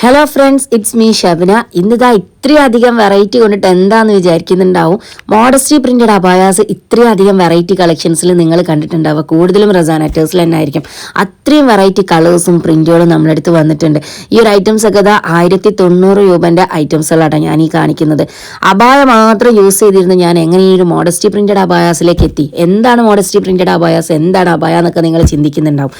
Hello friends, it's me Shabana. ഇന്നിതാ ഇത്രയധികം variety കൊണ്ടിട്ട് എന്താന്ന് വിചാരിക്കുന്നുണ്ടാവും. മോഡസ്റ്റി പ്രിന്റഡ് അബായാസ് ഇത്രയധികം വെറൈറ്റി കളക്ഷൻസിൽ നിങ്ങൾ കണ്ടിട്ടുണ്ടാവുക കൂടുതലും റസാനറ്റേഴ്സിൽ തന്നെ ആയിരിക്കും. അത്രയും വെറൈറ്റി കളേഴ്സും പ്രിന്റുകളും നമ്മുടെ അടുത്ത് വന്നിട്ടുണ്ട്. ഈ ഒരു ഐറ്റംസ് ഒക്കെ 1090 രൂപന്റെ ഐറ്റംസുകളാണ് ഞാൻ ഈ കാണിക്കുന്നത്. അബായ മാത്രം യൂസ് ചെയ്തിരുന്ന ഞാൻ എങ്ങനെ ഈ ഒരു മോഡസ്റ്റി പ്രിന്റഡ് അബായാസിലേക്ക് എത്തി? എന്താണ് മോഡസ്റ്റി പ്രിന്റഡ് അബായാസ്, എന്താണ് അബായ എന്നൊക്കെ നിങ്ങൾ ചിന്തിക്കുന്നുണ്ടാവും.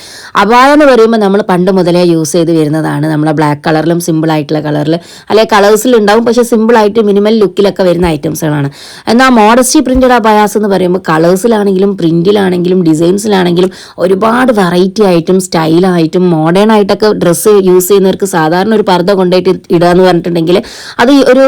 അബായ എന്ന് പറയുമ്പോൾ നമ്മൾ പണ്ട് മുതലേ യൂസ് ചെയ്ത് വരുന്നതാണ്. നമ്മളെ ബ്ലാക്ക് കളറിലും സിമ്പിൾ ആയിട്ടുള്ള കളറിൽ അല്ലെങ്കിൽ കളേഴ്സിൽ ഉണ്ടാവും, പക്ഷേ സിമ്പിൾ ആയിട്ട് മിനിമൽ ലുക്കിലൊക്കെ വരുന്ന ഐറ്റംസുകളാണ്. എന്നാൽ മോഡസ്റ്റി പ്രിന്റഡ് അബായാസ് എന്ന് പറയുമ്പോൾ കളേഴ്സിലാണെങ്കിലും പ്രിന്റിലാണെങ്കിലും ഡിസൈൻസിലാണെങ്കിലും ഒരുപാട് വെറൈറ്റി ആയിട്ടും സ്റ്റൈലായിട്ടും മോഡേൺ ആയിട്ടൊക്കെ ഡ്രസ്സ് യൂസ് ചെയ്യുന്നവർക്ക് സാധാരണ ഒരു പർദ്ദ കൊണ്ടുപോയിട്ട് ഇടുക എന്ന് പറഞ്ഞിട്ടുണ്ടെങ്കിൽ അത് ഒരു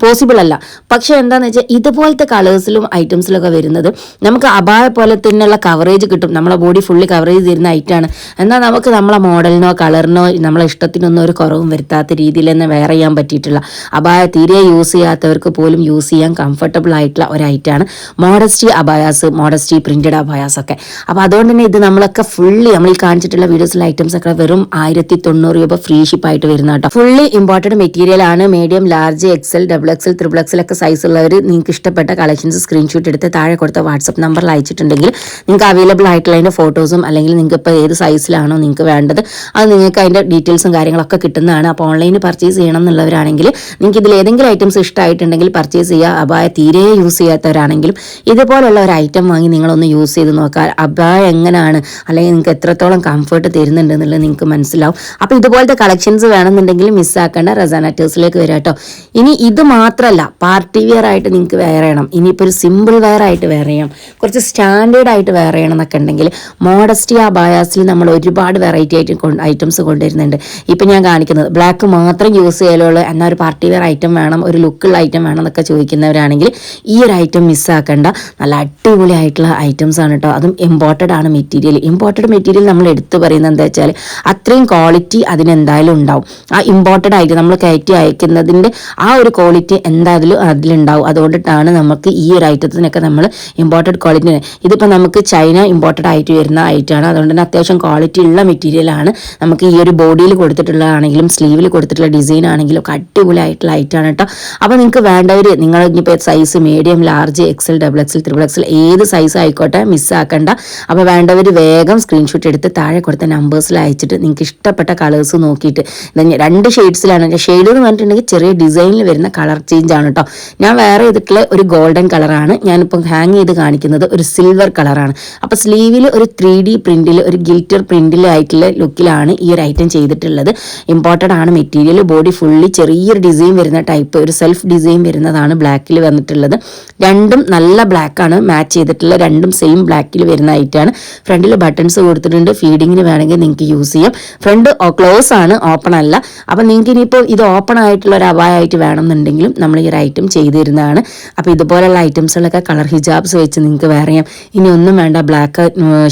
പോസിബിൾ അല്ല. പക്ഷെ എന്താണെന്ന് വെച്ചാൽ ഇതുപോലത്തെ കളേഴ്സിലും ഐറ്റംസിലൊക്കെ വരുന്നത് നമുക്ക് അബായ പോലെ തന്നെയുള്ള കവറേജ് കിട്ടും. നമ്മളെ ബോഡി ഫുള്ളി കവറേജ് തരുന്ന ഐറ്റമാണ്. എന്നാൽ നമുക്ക് നമ്മളെ മോഡലിനോ കളറിനോ നമ്മളെ ഇഷ്ടത്തിനൊന്നും ഒരു കുറവും വരുത്താത്ത രീതിയിൽ തന്നെ വെയർ ചെയ്യാൻ പറ്റിയിട്ടുള്ള അബായ തീരെ യൂസ് ചെയ്യാത്തവർക്ക് പോലും യൂസ് ചെയ്യാൻ കംഫർട്ടബിൾ ആയിട്ടുള്ള ഒരു ഐറ്റമാണ് modesty abayas, modesty printed abayas ഒക്കെ. അപ്പോൾ അതുകൊണ്ട് തന്നെ ഇത് നമ്മളൊക്കെ ഫുള്ളി നമ്മൾ ഈ കാണിച്ചിട്ടുള്ള വീഡിയോസിലെ ഐറ്റംസ് ഒക്കെ വെറും 1090 രൂപ ഫ്രീ ഷിപ്പ് ആയിട്ട് വരുന്ന കേട്ടോ. ഫുള്ളി ഇമ്പോർട്ടഡ് മെറ്റീരിയൽ ആണ്. Medium, large, XL, double XL, triple XL ഒക്കെ സൈസ് ഉള്ളവർ നിങ്ങൾക്ക് ഇഷ്ടപ്പെട്ട കളക്ഷൻസ് സ്ക്രീൻഷോട്ട് എടുത്ത് താഴെ കൊടുത്ത വാട്സപ്പ് നമ്പറിൽ അയച്ചിട്ടുണ്ടെങ്കിൽ നിങ്ങൾക്ക് അവൈലബിൾ ആയിട്ടുള്ള അതിൻ്റെ ഫോട്ടോസും അല്ലെങ്കിൽ നിങ്ങൾക്ക് ഇപ്പോൾ ഏത് സൈസിലാണോ നിങ്ങൾക്ക് വേണ്ടത് അത് നിങ്ങൾക്ക് അതിൻ്റെ ഡീറ്റെയിൽസും കാര്യങ്ങളൊക്കെ കിട്ടുന്നതാണ്. അപ്പോൾ ഓൺലൈനിൽ പർച്ചേസ് ചെയ്യണം എന്നുള്ളവരാണെങ്കിൽ നിങ്ങൾക്ക് ഇതിൽ ഏതെങ്കിലും ഐറ്റംസ് ഇഷ്ടമായിട്ടുണ്ടെങ്കിൽ പർച്ചേസ് ചെയ്യുക. അബായ തീരെ യൂസ് ചെയ്യാത്തവരാണെങ്കിലും ഇതുപോലുള്ള ഒരു ഐറ്റം വാങ്ങി നിങ്ങളൊന്ന് യൂസ് ചെയ്ത് നോക്കുക. അബായ എങ്ങനെയാണ് അല്ലെങ്കിൽ നിങ്ങൾക്ക് എത്രത്തോളം കംഫർട്ട് തരുന്നുണ്ട് എന്നുള്ളത് നിങ്ങൾക്ക് മനസ്സിലാവും. അപ്പോൾ ഇതുപോലത്തെ കളക്ഷൻസ് വേണമെന്നുണ്ടെങ്കിൽ മിസ്സാക്കേണ്ട, റസാനറ്റേഴ്സിലേക്ക് വരാം കേട്ടോ. ഇനി ഇത് മാത്രമല്ല, പാർട്ടി വെയർ ആയിട്ട് നിങ്ങൾക്ക് വെയർ ചെയ്യണം, ഇനിയിപ്പോൾ ഒരു സിമ്പിൾ വെയർ ആയിട്ട് വെയർ ചെയ്യാം, കുറച്ച് സ്റ്റാൻഡേർഡ് ആയിട്ട് വെയർ ചെയ്യണം എന്നൊക്കെ ഉണ്ടെങ്കിൽ മോഡസ്റ്റി അബായാസിൽ നമ്മൾ ഒരുപാട് വെറൈറ്റി ആയിട്ട് ഐറ്റംസ് കൊണ്ടുവരുന്നുണ്ട്. ഇപ്പം ഞാൻ കാണിക്കുന്നത് ബ്ലാക്ക് മാത്രം യൂസ് ചെയ്യലുള്ളൂ, എന്നാൽ ഒരു പാർട്ടി വെയർ ഐറ്റം വേണം, ഒരു ലുക്കുള്ള ഐറ്റം വേണം എന്നൊക്കെ ചോദിക്കുന്നവരാണെങ്കിൽ ഈ ഒരു ഐറ്റം മിസ്സാക്കേണ്ട. നല്ല അടിപൊളി ആയിട്ടുള്ള ഐറ്റംസ് ആണ് കേട്ടോ. അതും ഇമ്പോർട്ടഡ് ആണ് മെറ്റീരിയൽ. ഇമ്പോർട്ടഡ് മെറ്റീരിയൽ നമ്മൾ എടുത്തു പറയുന്നത് എന്താ വെച്ചാൽ അത്രയും ക്വാളിറ്റി അതിനെന്തായാലും ഉണ്ടാവും. ആ ഇമ്പോർട്ടഡ് ആയിട്ട് നമ്മൾ കയറ്റി അയക്കുന്നതിൻ്റെ ആ ഒരു ക്വാളിറ്റി എന്തായാലും അതിലുണ്ടാവും. അതുകൊണ്ടിട്ടാണ് നമുക്ക് ഈ ഒരു ഐറ്റത്തിനൊക്കെ നമ്മൾ ഇമ്പോർട്ടഡ് ക്വാളിറ്റി. ഇതിപ്പോൾ നമുക്ക് ചൈന ഇമ്പോർട്ടഡ് ആയിട്ട് വരുന്ന ഐറ്റമാണ്. അതുകൊണ്ട് തന്നെ അത്യാവശ്യം ക്വാളിറ്റി ഉള്ള മെറ്റീരിയലാണ്. നമുക്ക് ഈ ഒരു ബോഡിയിൽ കൊടുത്തിട്ടുള്ളതാണെങ്കിലും സ്ലീവിൽ കൊടുത്തിട്ടുള്ള ഡിസൈൻ ആണെങ്കിലും ഒക്കെ അടിപൊളിയായിട്ടുള്ള ഐറ്റമാണ് കേട്ടോ. അപ്പോൾ നിങ്ങൾക്ക് വേണ്ടവർ നിങ്ങൾ ഇനിയിപ്പോൾ size medium, large, XL, double XL, triple XL ഏത് സൈസ് ആയിക്കോട്ടെ മിസ്സാക്കണ്ട. അപ്പോൾ വേണ്ടവർ വേഗം സ്ക്രീൻഷോട്ട് എടുത്ത് താഴെ കൊടുത്ത നമ്പേഴ്സിൽ അയച്ചിട്ട് നിങ്ങൾക്ക് ഇഷ്ടപ്പെട്ട കളേഴ്സ് നോക്കിയിട്ട് 2 ഷെയ്ഡ്സിലാണ്. ഷെയ്ഡ് എന്ന് പറഞ്ഞിട്ടുണ്ടെങ്കിൽ ചെറിയ ഡിസൈനിൽ വരുന്ന കളർ ചേഞ്ച് ആണ് കേട്ടോ. ഞാൻ വേറെ ചെയ്തിട്ടുള്ള ഒരു ഗോൾഡൻ കളറാണ്. ഞാനിപ്പം ഹാങ് ചെയ്ത് കാണിക്കുന്നത് ഒരു സിൽവർ കളറാണ്. അപ്പോൾ സ്ലീവിൽ ഒരു 3D പ്രിന്റിൽ ഒരു ഗിൽറ്റർ പ്രിന്റിലായിട്ടുള്ള ലുക്കിലാണ് ഈ ഒരു ഐറ്റം ചെയ്തിട്ടുള്ളത്. ഇമ്പോർട്ടഡ് ആണ് മെറ്റീരിയൽ. ബോഡി ഫുള്ളി ചെറിയൊരു ഡിസൈൻ വരുന്ന ടൈപ്പ്, ഒരു സെൽഫ് ഡിസൈൻ വരുന്നതാണ് ബ്ലാക്കിൽ വന്നിട്ടുള്ളത്. രണ്ടും നല്ല ബ്ലാക്കാണ് മാച്ച് ചെയ്തിട്ടുള്ള, രണ്ടും സെയിം ബ്ലാക്കിൽ വരുന്ന ഐറ്റമാണ്. ഫ്രണ്ടിൽ ബട്ടൺസ് കൊടുത്തിട്ടുണ്ട്. ഫീഡിങ്ങിന് വേണമെങ്കിൽ നിങ്ങൾക്ക് യൂസ് ചെയ്യാം. ഫ്രണ്ട് ക്ലോസ് ആണ്, ഓപ്പൺ അല്ല. അപ്പം നിങ്ങൾക്ക് ഇനിയിപ്പോൾ ഇത് ഓപ്പൺ ആയിട്ടുള്ള ഒരു അബായായിട്ട് വേണമെന്നുണ്ടെങ്കിലും നമ്മൾ ഈ ഒരു ഐറ്റം ചെയ്തു തരുന്നതാണ്. അപ്പോൾ ഇതുപോലുള്ള ഐറ്റംസുകളൊക്കെ കളർ ഹിജാബ്സ് വെച്ച് നിങ്ങൾക്ക് വേറെ ചെയ്യാം. ഇനി ഒന്നും വേണ്ട, ബ്ലാക്ക്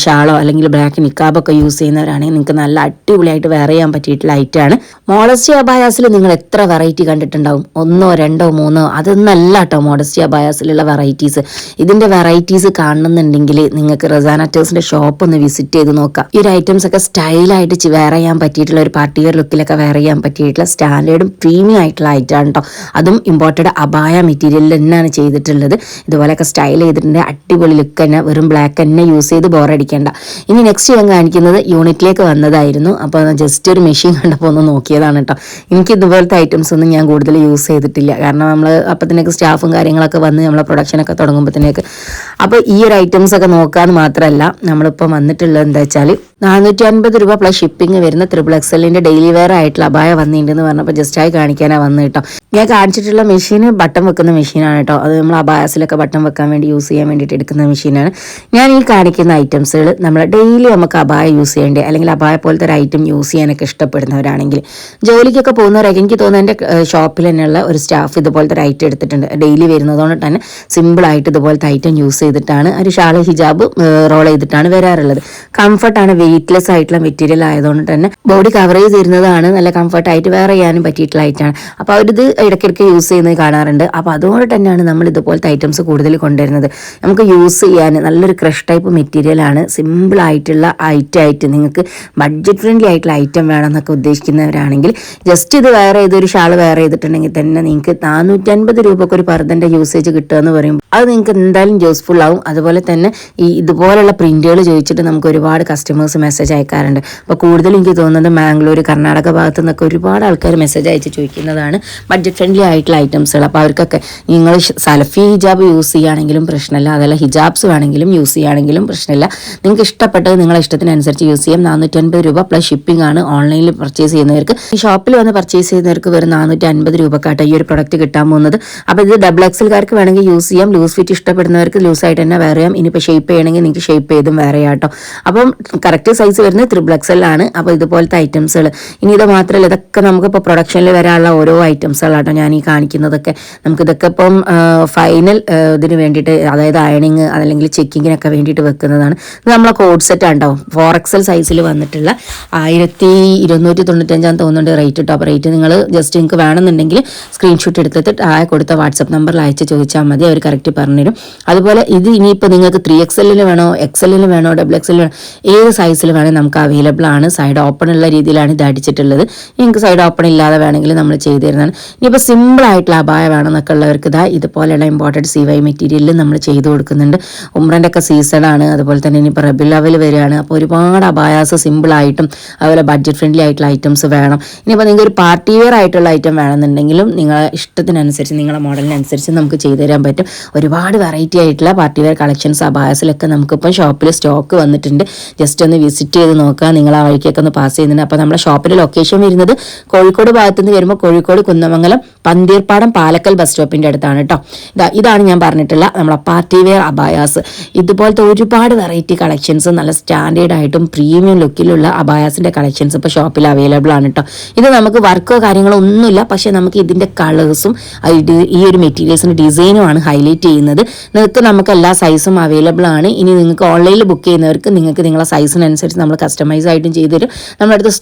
ഷാളോ അല്ലെങ്കിൽ ബ്ലാക്ക് നിക്കാബൊക്കെ യൂസ് ചെയ്യുന്നവരാണെങ്കിൽ നിങ്ങൾക്ക് നല്ല അടിപൊളിയായിട്ട് വെയർ ചെയ്യാൻ പറ്റിയിട്ടുള്ള ഐറ്റമാണ്. മോഡസ്റ്റി അബായാസിൽ നിങ്ങൾ എത്ര വെറൈറ്റി കണ്ടിട്ടുണ്ടാവും? 1, 2, 3 അതൊന്നല്ല കേട്ടോ മോഡസ്റ്റി അബായാസിലുള്ള വെറൈറ്റീസ്. ഇതിൻ്റെ വെറൈറ്റീസ് കാണുന്നുണ്ടെങ്കിൽ നിങ്ങൾക്ക് റസാനറ്റേഴ്സിൻ്റെ ഷോപ്പ് ഒന്ന് വിസിറ്റ് ചെയ്ത് നോക്കാം. ഈ ഒരു ഐറ്റംസ് ഒക്കെ സ്റ്റൈലായിട്ട് വെയർ ചെയ്യാൻ പറ്റിയിട്ടുള്ള ഒരു പാർട്ടി വെയർ ലുക്കിലൊക്കെ വെയർ ചെയ്യാൻ പറ്റിയിട്ടുള്ള സ്റ്റാൻഡേർഡും പ്രീമിയം ആയിട്ടുള്ള ഐറ്റമാണ് കേട്ടോ. അതും ഇമ്പോർട്ടഡ് അബായ മെറ്റീരിയലിൽ തന്നെയാണ് ചെയ്തിട്ടുള്ളത്. ഇതുപോലെയൊക്കെ സ്റ്റൈൽ ചെയ്തിട്ടുണ്ട്. അടിപൊളി ലുക്ക് തന്നെ. വെറും ബ്ലാക്ക് തന്നെ യൂസ് ചെയ്ത് ബോറടിക്കേണ്ട. ഇനി നെക്സ്റ്റ് ഞാൻ കാണിക്കുന്നത് യൂണിറ്റിലേക്ക് വന്നതായിരുന്നു. അപ്പോൾ ജസ്റ്റ് ഒരു മെഷീൻ കണ്ടപ്പോൾ ഒന്ന് നോക്കിയതാണ് കേട്ടോ. എനിക്ക് ഇതുപോലത്തെ ഐറ്റംസ് ഒന്നും ഞാൻ കൂടുതൽ യൂസ് ചെയ്തിട്ടില്ല. കാരണം നമ്മൾ അപ്പത്തിനൊക്കെ സ്റ്റാഫും കാര്യങ്ങളൊക്കെ വന്ന് നമ്മളെ പ്രൊഡക്ഷനൊക്കെ തുടങ്ങുമ്പോഴത്തേക്ക് അപ്പോൾ ഈ ഒരു ഐറ്റംസ് ഒക്കെ നോക്കാമെന്ന് മാത്രമല്ല നമ്മളിപ്പോൾ വന്നിട്ടുള്ളത് എന്താ വെച്ചാൽ 450 രൂപ പ്ലസ് ഷിപ്പിംഗ് വരുന്ന ട്രിപ്പിൾ എക്സലിൻ്റെ ഡെയിലി വെയർ ആയിട്ടുള്ള അബായ വന്നിട്ടുണ്ടെന്ന് പറഞ്ഞപ്പോൾ ജസ്റ്റായി കാണിക്കാനാണ് വന്ന് കേട്ടോ. ഞാൻ കാണിച്ചിട്ടുള്ള മെഷീൻ ബട്ടൺ വെക്കുന്ന മെഷീനാണ് കേട്ടോ. അത് നമ്മൾ അബായാസിലൊക്കെ ബട്ടൺ വെക്കാൻ വേണ്ടി യൂസ് ചെയ്യാൻ വേണ്ടിയിട്ട് എടുക്കുന്ന മെഷീനാണ്. ഞാൻ ഈ കാണിക്കുന്ന ഐറ്റംസുകൾ നമ്മൾ ഡെയിലി നമുക്ക് അബായ യൂസ് ചെയ്യേണ്ടത് അല്ലെങ്കിൽ അബായ പോലത്തെ ഒരു ഐറ്റം യൂസ് ചെയ്യാനൊക്കെ ഇഷ്ടപ്പെടുന്നവരാണെങ്കിൽ, ജോലിക്കൊക്കെ പോകുന്നവരൊക്കെ എനിക്ക് തോന്നുന്നു എൻ്റെ ഷോപ്പിൽ തന്നെയുള്ള ഒരു സ്റ്റാഫ് ഇതുപോലത്തെ ഒരു ഐറ്റം എടുത്തിട്ടുണ്ട്. ഡെയിലി വരുന്നതുകൊണ്ട് തന്നെ സിമ്പിളായിട്ട് ഇതുപോലത്തെ ഐറ്റം യൂസ് ചെയ്തിട്ടാണ് ഒരു ഷാൾ ഹിജാബ് റോൾ ചെയ്തിട്ടാണ് വരാറുള്ളത്. കംഫർട്ടാണ്, വെയിറ്റ്ലെസ് ആയിട്ടുള്ള മെറ്റീരിയൽ ആയതുകൊണ്ട് തന്നെ ബോഡി കവറേജ് തരുന്നതാണ്, നല്ല കംഫർട്ടായിട്ട് വെയർ ചെയ്യാനും പറ്റിയിട്ടുള്ള ഐറ്റാണ്. അപ്പോൾ അവരിത് ഇടയ്ക്കിടയ്ക്ക് യൂസ് ചെയ്യുന്നത് കാണാറുണ്ട്. അപ്പോൾ അതുകൊണ്ട് തന്നെയാണ് നമ്മൾ ഇതുപോലത്തെ ഐറ്റംസ് കൂടുതൽ കൊണ്ടുവരുന്നത്. നമുക്ക് യൂസ് ചെയ്യാൻ നല്ലൊരു ക്രഷ് ടൈപ്പ് മെറ്റീരിയലാണ്, സിമ്പിൾ ആയിട്ടുള്ള ഐറ്റമായിട്ട് നിങ്ങൾക്ക് ബഡ്ജറ്റ് ഫ്രണ്ട്ലി ആയിട്ടുള്ള ഐറ്റം വേണമെന്നൊക്കെ ഉദ്ദേശിക്കുന്നവരാണെങ്കിൽ ജസ്റ്റ് ഇത് വെയർ ചെയ്തൊരു ഷാൾ വെയർ ചെയ്തിട്ടുണ്ടെങ്കിൽ തന്നെ നിങ്ങൾക്ക് 450 രൂപയ്ക്ക് ഒരു പർദ്ദൻ്റെ യൂസേജ് കിട്ടുക എന്ന് പറയുമ്പോൾ അത് നിങ്ങൾക്ക് എന്തായാലും യൂസ്ഫുൾ ആവും. അതുപോലെ തന്നെ ഈ ഇതുപോലുള്ള പ്രിന്റുകൾ ചോദിച്ചിട്ട് നമുക്ക് ഒരുപാട് കസ്റ്റമേഴ്സ് മെസ്സേജ് അയക്കാറുണ്ട്. അപ്പോൾ കൂടുതലും എനിക്ക് തോന്നുന്നത് മാംഗ്ലൂർ, കർണാടക ഭാഗത്തു നിന്നൊക്കെ ഒരുപാട് ആൾക്കാർ മെസ്സേജ് അയച്ച് ചോദിക്കുന്നതാണ് ബഡ്ജറ്റ് ഫ്രണ്ട്ലി ആയിട്ടുള്ള ഐറ്റംസുകൾ. അപ്പോൾ അവർക്കൊക്കെ നിങ്ങൾ സലഫി ഹിജാബ് യൂസ് ചെയ്യുകയാണെങ്കിലും പ്രശ്നമില്ല, അതല്ല ഹിജാബ്സ് വേണമെങ്കിലും യൂസ് ചെയ്യുകയാണെങ്കിലും പ്രശ്നമില്ല. നിങ്ങൾക്ക് ഇഷ്ടപ്പെട്ടത് നിങ്ങളുടെ ഇഷ്ടത്തിനനുസരിച്ച് യൂസ് ചെയ്യാം. 450 രൂപ പ്ലസ് ഷിപ്പിംഗ് ആണ് ഓൺലൈനിൽ പർച്ചേസ് ചെയ്യുന്നവർക്ക്. ഈ ഷോപ്പിൽ വന്ന് പർച്ചേസ് ചെയ്യുന്നവർക്ക് വെറും 450 രൂപക്കാട്ടോ ഈ ഒരു പ്രൊഡക്റ്റ് കിട്ടാൻ പോകുന്നത്. അപ്പോൾ ഇത് ഡബിൾ എക്സൽക്കാർക്ക് വേണമെങ്കിൽ യൂസ് ചെയ്യാം. ലൂസ് ഫിറ്റ് ഇഷ്ടപ്പെടുന്നവർക്ക് ലൂസായിട്ട് തന്നെ വേറെ ചെയ്യാം. ഇനിയിപ്പോൾ ഷേപ്പ് ചെയ്യണമെങ്കിൽ നിങ്ങൾക്ക് ഷേപ്പ് ചെയ്തും വേറെ ചെയ്യാം കേട്ടോ. അപ്പം കറക്റ്റ് സൈസ് വരുന്നത് XXL ആണ്. അപ്പോൾ ഇതുപോലത്തെ ഐറ്റംസുകൾ ഇനി ഇത് മാത്രമല്ല, ഇതൊക്കെ നമുക്കിപ്പോൾ പ്രൊഡക്ഷനിൽ വരാനുള്ള ഓരോ ഐറ്റംസുകളാട്ടോ ഞാൻ ഈ കാണിക്കുന്നതൊക്കെ. നമുക്കിതൊക്കെ ഇപ്പം ഫൈനൽ ഇതിന് വേണ്ടിയിട്ട്, അതായത് അയണിങ് അതല്ലെങ്കിൽ ചെക്കിങ്ങിനൊക്കെ വേണ്ടിയിട്ട് വെക്കുന്നതാണ്. ഇത് നമ്മളെ കോഡ് സെറ്റ് ഉണ്ടാവും. 4XL സൈസിൽ വന്നിട്ടുള്ള 1295 തോന്നുന്നുണ്ട് റേറ്റ് കേട്ടോ. അപ്പോൾ റേറ്റ് നിങ്ങൾ ജസ്റ്റ് നിങ്ങൾക്ക് വേണമെന്നുണ്ടെങ്കിൽ സ്ക്രീൻഷോട്ട് എടുത്തിട്ട് താഴെ കൊടുത്ത വാട്സപ്പ് നമ്പറിൽ അയച്ച് ചോദിച്ചാൽ മതി, അവർ കറക്റ്റ് പറഞ്ഞുതരും. അതുപോലെ ഇത് ഇനിയിപ്പോൾ നിങ്ങൾക്ക് 3XL വേണോ, XL വേണോ, XXL വേണോ, ഏത് സൈസിൽ വേണമെങ്കിൽ നമുക്ക് അവൈലബിൾ ആണ്. സൈഡ് ഓപ്പൺ ഉള്ള രീതിയിലാണ് ഇത് അടിച്ചിട്ടുള്ളത്. നിങ്ങൾക്ക് സൈഡ് ഓപ്പൺ ഇല്ലാതെ വേണമെങ്കിൽ നമ്മൾ ചെയ്തു തരുന്നതാണ്. ഇനിയിപ്പോൾ സിമ്പിൾ ആയിട്ടുള്ള അബായ വേണമെന്നൊക്കെ ഉള്ളവർക്ക് ഇതുപോലെയുള്ള ഇമ്പോർട്ടഡ് CY മെറ്റീരിയലിൽ നമ്മൾ ചെയ്തു കൊടുക്കുന്നുണ്ട്. ഉംറൻ്റെ ഒക്കെ സീസണാണ്. അതുപോലെ തന്നെ ഇനിയിപ്പോൾ റബീഉൽ അവ്വൽ വരികയാണ്. അപ്പോൾ ഒരുപാട് അബായാസ് സിമ്പിളായിട്ടും അതുപോലെ ബഡ്ജറ്റ് ഫ്രണ്ട്ലി ആയിട്ടുള്ള ഐറ്റംസ് വേണം. ഇനിയിപ്പോൾ നിങ്ങൾക്ക് ഒരു പാർട്ടി വെയർ ആയിട്ടുള്ള ഐറ്റം വേണമെന്നുണ്ടെങ്കിലും നിങ്ങളെ ഇഷ്ടത്തിനനുസരിച്ച് നിങ്ങളുടെ മോഡലിനനുസരിച്ച് നമുക്ക് ചെയ്തു തരാൻ പറ്റും. ഒരുപാട് വെറൈറ്റി ആയിട്ടുള്ള പാർട്ടി വെയർ കളക്ഷൻസ് അബായാസിലൊക്കെ നമുക്കിപ്പോൾ ഷോപ്പിൽ സ്റ്റോക്ക് വന്നിട്ടുണ്ട്. ജസ്റ്റ് ഒന്ന് വിസിറ്റ് ചെയ്ത് നോക്കുക. നിങ്ങൾ ആ വഴിക്കൊക്കെ ഒന്ന് പാസ് ചെയ്യുന്നുണ്ട്. അപ്പോൾ നമ്മുടെ ഷോപ്പിൻ്റെ ലൊക്കേഷൻ വരുന്നത് കോഴിക്കോട് ഭാഗത്തുനിന്ന് വരുമ്പോൾ കോഴിക്കോട് കുന്നമംഗലം പന്തീർപ്പാടം പാലക്കൽ ബസ് സ്റ്റോപ്പിൻ്റെ അടുത്താണ് കേട്ടോ. ഇതാണ് ഞാൻ പറഞ്ഞിട്ടുള്ള നമ്മളെ പാർട്ടി വെയർ അബായാസ്. ഇതുപോലത്തെ ഒരുപാട് വെറൈറ്റി കളക്ഷൻസ് നല്ല സ്റ്റാൻഡേർഡ് ആയിട്ടും പ്രീമിയം ലുക്കിലുള്ള അബായാസിൻ്റെ കളക്ഷൻസ് ഇപ്പോൾ ഷോപ്പിൽ അവൈലബിൾ ആണ് കേട്ടോ. ഇത് നമുക്ക് വർക്കോ കാര്യങ്ങളോ ഒന്നുമില്ല, പക്ഷേ നമുക്ക് ഇതിൻ്റെ കളേഴ്സും ഈ ഒരു മെറ്റീരിയൽസിൻ്റെ ഡിസൈനുമാണ് ഹൈലൈറ്റ് ചെയ്യുന്നത്. നമുക്ക് എല്ലാ സൈസും അവൈലബിൾ ആണ്. ഇനി നിങ്ങൾക്ക് ഓൺലൈനിൽ ബുക്ക് ചെയ്യുന്നവർക്ക് നിങ്ങൾക്ക് നിങ്ങളുടെ സൈസിനനുസരിച്ച് നമ്മൾ കസ്റ്റമൈസ് ആയിട്ടും ചെയ്തു തരും. നമ്മുടെ അടുത്ത്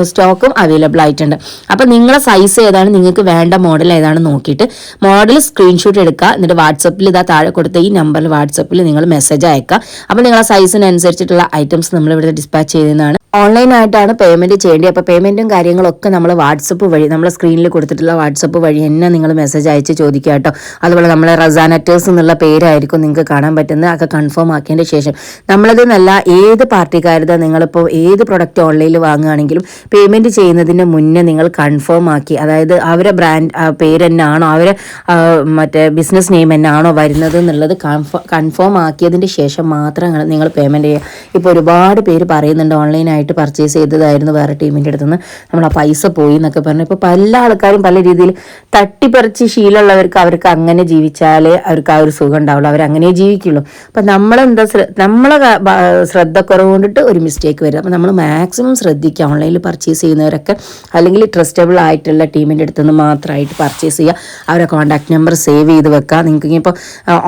സ്റ്റോക്കും അവൈലബിൾ ആയിട്ടുണ്ട്. അപ്പോൾ നിങ്ങളുടെ സൈസ് ഏതാണ്, നിങ്ങൾക്ക് വേണ്ട മോഡൽ ഏതാണ് നോക്കിയിട്ട് മോഡൽ സ്ക്രീൻഷോട്ട് എടുക്കുക. എന്നിട്ട് വാട്സപ്പിൽ താഴെ കൊടുത്ത ഈ നമ്പറിൽ വാട്സപ്പിൽ നിങ്ങൾ മെസ്സേജ് അയക്കുക. അപ്പോൾ നിങ്ങളുടെ സൈസിനനുസരിച്ചിട്ടുള്ള ഐറ്റംസ് നമ്മളിവിടെ ഡിസ്പാച്ച് ചെയ്യുന്നതാണ്. ഓൺലൈനായിട്ടാണ് പേയ്മെൻറ്റ് ചെയ്യേണ്ടത്. അപ്പോൾ പേയ്മെൻറ്റും കാര്യങ്ങളൊക്കെ നമ്മൾ വാട്സപ്പ് വഴി, നമ്മളെ സ്ക്രീനിൽ കൊടുത്തിട്ടുള്ള വാട്സപ്പ് വഴി തന്നെ നിങ്ങൾ മെസ്സേജ് അയച്ച് ചോദിക്കുക കേട്ടോ. അതുപോലെ നമ്മളെ റസാനറ്റേഴ്സ് എന്നുള്ള പേരായിരിക്കും നിങ്ങൾക്ക് കാണാൻ പറ്റുന്നത്. ഒക്കെ കൺഫേം ആക്കിയതിൻ്റെ ശേഷം നമ്മളത് നല്ല ഏത് പാർട്ടിക്കാരുടെ നിങ്ങളിപ്പോൾ ഏത് പ്രൊഡക്റ്റ് ഓൺലൈനിൽ വാങ്ങുകയാണെങ്കിലും പേയ്മെൻറ്റ് ചെയ്യുന്നതിന് മുന്നേ നിങ്ങൾ കൺഫേം ആക്കി, അതായത് അവരെ ബ്രാൻഡ് പേര് എന്നാണോ, അവരെ മറ്റേ ബിസിനസ് നെയിം എന്നാണോ വരുന്നത് എന്നുള്ളത് കൺഫേം ആക്കിയതിൻ്റെ ശേഷം മാത്രം നിങ്ങൾ പേയ്മെൻറ്റ് ചെയ്യുക. ഇപ്പോൾ ഒരുപാട് പേര് പറയുന്നുണ്ട് ഓൺലൈനായിട്ട് പർച്ചേസ് ചെയ്തതായിരുന്നു വേറെ ടീമിൻ്റെ അടുത്ത് നിന്ന്, നമ്മൾ ആ പൈസ പോയി എന്നൊക്കെ പറഞ്ഞു. ഇപ്പോൾ പല ആൾക്കാരും പല രീതിയിൽ തട്ടിപ്പറിച്ച് ശീലമുള്ളവർക്ക് അവർക്ക് അങ്ങനെ ജീവിച്ചാലേ അവർക്ക് ആ ഒരു സുഖം ഉണ്ടാവുള്ളൂ, അവരങ്ങനെ ജീവിക്കുള്ളൂ. അപ്പം നമ്മളെന്താ നമ്മളെ ശ്രദ്ധക്കുറവ് കൊണ്ടിട്ട് ഒരു മിസ്റ്റേക്ക് വരും. അപ്പം നമ്മൾ മാക്സിമം ശ്രദ്ധിക്കുക. ഓൺലൈനിൽ പർച്ചേസ് ചെയ്യുന്നവരൊക്കെ അല്ലെങ്കിൽ ട്രസ്റ്റബിൾ ആയിട്ടുള്ള ടീമിൻ്റെ അടുത്ത് നിന്ന് മാത്രമായിട്ട് പർച്ചേസ് ചെയ്യുക. അവരെ കോൺടാക്ട് നമ്പർ സേവ് ചെയ്ത് വെക്കുക. നിങ്ങൾക്ക് ഇപ്പോൾ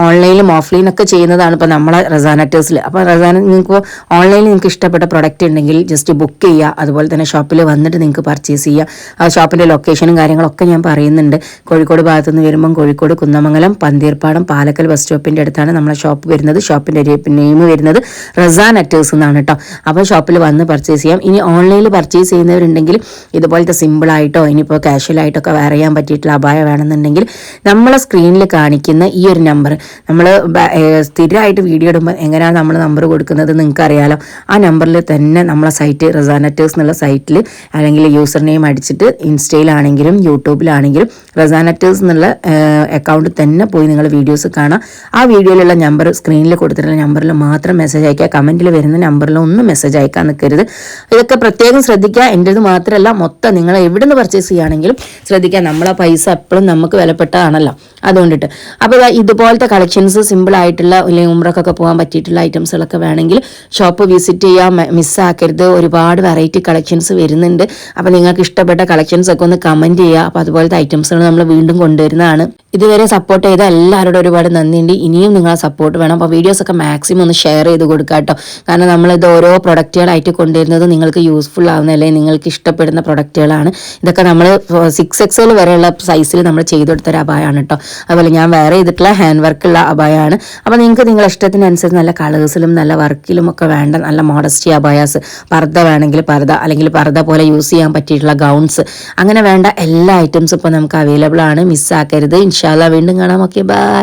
ഓൺലൈനിലും ഓഫ്ലൈനൊക്കെ ചെയ്യുന്നതാണ് ഇപ്പോൾ നമ്മളെ റസാനറ്റേഴ്സിൽ. അപ്പോൾ നിങ്ങൾക്ക് ഓൺലൈനിൽ നിങ്ങൾക്ക് ഇഷ്ടപ്പെട്ട പ്രൊഡക്റ്റ് ഉണ്ടെങ്കിൽ ജസ്റ്റ് ബുക്ക് ചെയ്യുക. അതുപോലെ തന്നെ ഷോപ്പിൽ വന്നിട്ട് നിങ്ങൾക്ക് പർച്ചേസ് ചെയ്യുക. ആ ഷോപ്പിൻ്റെ ലൊക്കേഷനും കാര്യങ്ങളൊക്കെ ഞാൻ പറയുന്നുണ്ട്. കോഴിക്കോട് ഭാഗത്തുനിന്ന് വരുമ്പം കോഴിക്കോട് കുന്നമംഗലം പന്തീർപ്പാടം പാലക്കൽ ബസ് സ്റ്റോപ്പിൻ്റെ അടുത്താണ് നമ്മളെ ഷോപ്പ് വരുന്നത്. ഷോപ്പിൻ്റെ നെയിം വരുന്നത് റസാനറ്റേഴ്സ് എന്നാണ് കേട്ടോ. അപ്പോൾ ഷോപ്പിൽ വന്ന് പർച്ചേസ് ചെയ്യാം. ഇനി ഓൺലൈനിൽ പർച്ചേസ് ചെയ്യുന്നവരുണ്ടെങ്കിൽ ഇതുപോലത്തെ സിമ്പിളായിട്ടോ ഇനിയിപ്പോൾ കാഷ്വലായിട്ടൊക്കെ വെയർ ചെയ്യാൻ പറ്റിയിട്ടുള്ള അബായ വേണമെന്നുണ്ടെങ്കിൽ നമ്മളെ സ്ക്രീനിൽ കാണിക്കുന്ന ഈ ഒരു നമ്പർ, നമ്മൾ സ്ഥിരമായിട്ട് വീഡിയോ ഇടുമ്പോൾ എങ്ങനെയാണ് നമ്മൾ നമ്പർ കൊടുക്കുന്നത് നിങ്ങൾക്കറിയാലോ. ആ നമ്പറിൽ തന്നെ നമ്മളെ സൈറ്റ് റസാനറ്റേഴ്സ് എന്നുള്ള സൈറ്റിൽ അല്ലെങ്കിൽ യൂസർ നെയിം അടിച്ചിട്ട് ഇൻസ്റ്റയിലാണെങ്കിലും യൂട്യൂബിലാണെങ്കിലും റസാനറ്റേഴ്സ് എന്നുള്ള അക്കൗണ്ടിൽ തന്നെ പോയി നിങ്ങൾ വീഡിയോസ് കാണാം. ആ വീഡിയോയിലുള്ള നമ്പർ, സ്ക്രീനിൽ കൊടുത്തിട്ടുള്ള നമ്പറിൽ മാത്രം മെസ്സേജ് അയക്കുക. കമൻറ്റിൽ വരുന്ന നമ്പറിൽ ഒന്നും മെസ്സേജ് അയക്കാൻ നിൽക്കരുത്. ഇതൊക്കെ പ്രത്യേകം ശ്രദ്ധിക്കുക. എൻ്റേത് മാത്രമല്ല, മൊത്തം നിങ്ങൾ എവിടെ നിന്ന് പർച്ചേസ് ചെയ്യുകയാണെങ്കിലും ശ്രദ്ധിക്കുക. നമ്മളെ പൈസ എപ്പോഴും നമുക്ക് വിലപ്പെട്ടതാണല്ലോ, അതുകൊണ്ടിട്ട്. അപ്പോൾ ഇതുപോലത്തെ കളക്ഷൻസ് സിമ്പിളായിട്ടുള്ള അല്ലെങ്കിൽ ഉംറക്കൊക്കെ പോകാൻ പറ്റിയിട്ടുള്ള ഐറ്റംസുകളൊക്കെ വേണമെങ്കിൽ ഷോപ്പ് വിസിറ്റ് ചെയ്യാൻ മിസ്സാക്കരുത്. ഒരുപാട് വെറൈറ്റി കളക്ഷൻസ് വരുന്നുണ്ട്. അപ്പോൾ നിങ്ങൾക്ക് ഇഷ്ടപ്പെട്ട കളക്ഷൻസ് ഒക്കെ ഒന്ന് കമൻറ്റ് ചെയ്യുക. അപ്പോൾ അതുപോലത്തെ ഐറ്റംസുകൾ നമ്മൾ വീണ്ടും കൊണ്ടുവരുന്നതാണ്. ഇതുവരെ സപ്പോർട്ട് ചെയ്ത എല്ലാവരോടും ഒരുപാട് നന്ദിയുണ്ട്. ഇനിയും നിങ്ങളെ സപ്പോർട്ട് വേണം. അപ്പോൾ വീഡിയോസൊക്കെ മാക്സിമം ഒന്ന് ഷെയർ ചെയ്ത് കൊടുക്കുക കേട്ടോ. കാരണം നമ്മളിത് ഓരോ പ്രൊഡക്റ്റുകളായിട്ട് കൊണ്ടുവരുന്നത് നിങ്ങൾക്ക് യൂസ്ഫുൾ ആവുന്ന അല്ലെങ്കിൽ നിങ്ങൾക്ക് ഇഷ്ടപ്പെടുന്ന പ്രൊഡക്റ്റുകളാണ്. ഇതൊക്കെ നമ്മൾ 6XL വരെയുള്ള സൈസിൽ നമ്മൾ ചെയ്ത് കൊടുത്തൊരു അബായാണ് കേട്ടോ. അതുപോലെ ഞാൻ വേറെ ചെയ്തിട്ടുള്ള ഹാൻഡ് വർക്കുള്ള അബായാണ്. അപ്പോൾ നിങ്ങൾക്ക് നിങ്ങളുടെ ഇഷ്ടത്തിനനുസരിച്ച് നല്ല കളേഴ്സിലും നല്ല വർക്കിലും ഒക്കെ വേണ്ട നല്ല മോഡസ്റ്റി അബായാസ്, പർദ്ദ വേണമെങ്കിൽ പർദ്ദ, അല്ലെങ്കിൽ പർദ്ദ പോലെ യൂസ് ചെയ്യാൻ പറ്റിയിട്ടുള്ള ഗൗൺസ്, അങ്ങനെ വേണ്ട എല്ലാ ഐറ്റംസും ഇപ്പോൾ നമുക്ക് അവൈലബിൾ ആണ്. മിസ്സാക്കരുത്. ഇൻഷാല്ലാ വീണ്ടും കാണാം. Okay, by.